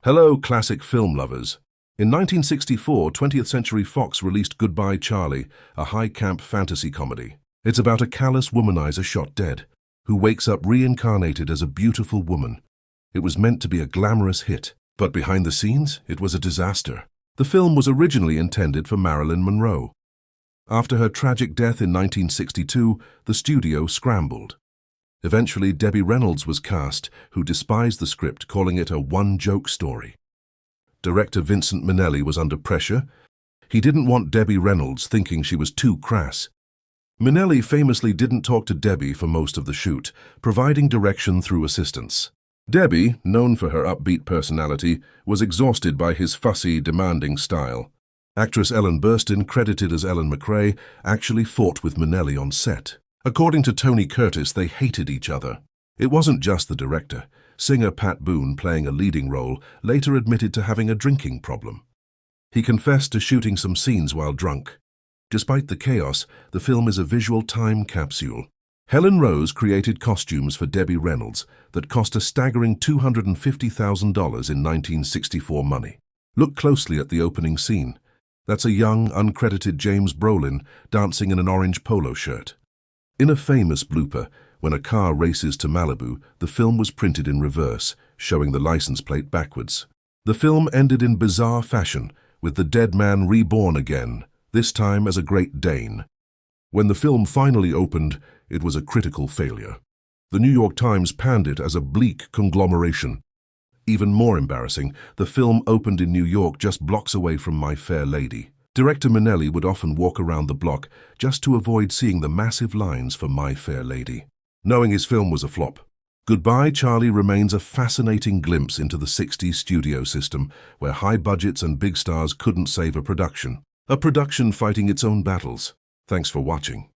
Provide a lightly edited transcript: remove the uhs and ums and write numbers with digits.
Hello, classic film lovers. In 1964, 20th Century Fox released Goodbye Charlie, a high-camp fantasy comedy. It's about a callous womanizer shot dead, who wakes up reincarnated as a beautiful woman. It was meant to be a glamorous hit, but behind the scenes, it was a disaster. The film was originally intended for Marilyn Monroe. After her tragic death in 1962, the studio scrambled. Eventually, Debbie Reynolds was cast, who despised the script, calling it a one-joke story. Director Vincente Minnelli was under pressure. He didn't want Debbie Reynolds thinking she was too crass. Minnelli famously didn't talk to Debbie for most of the shoot, providing direction through assistants. Debbie, known for her upbeat personality, was exhausted by his fussy, demanding style. Actress Ellen Burstyn, credited as Ellen McRae, actually fought with Minnelli on set. According to Tony Curtis, they hated each other. It wasn't just the director. Singer Pat Boone, playing a leading role, later admitted to having a drinking problem. He confessed to shooting some scenes while drunk. Despite the chaos, the film is a visual time capsule. Helen Rose created costumes for Debbie Reynolds that cost a staggering $250,000 in 1964 money. Look closely at the opening scene. That's a young, uncredited James Brolin dancing in an orange polo shirt. In a famous blooper, when a car races to Malibu, the film was printed in reverse, showing the license plate backwards. The film ended in bizarre fashion, with the dead man reborn again, this time as a Great Dane. When the film finally opened, it was a critical failure. The New York Times panned it as a bleak conglomeration. Even more embarrassing, the film opened in New York just blocks away from My Fair Lady. Director Minnelli would often walk around the block just to avoid seeing the massive lines for My Fair Lady. Knowing his film was a flop, Goodbye Charlie remains a fascinating glimpse into the 60s studio system, where high budgets and big stars couldn't save a production fighting its own battles. Thanks for watching.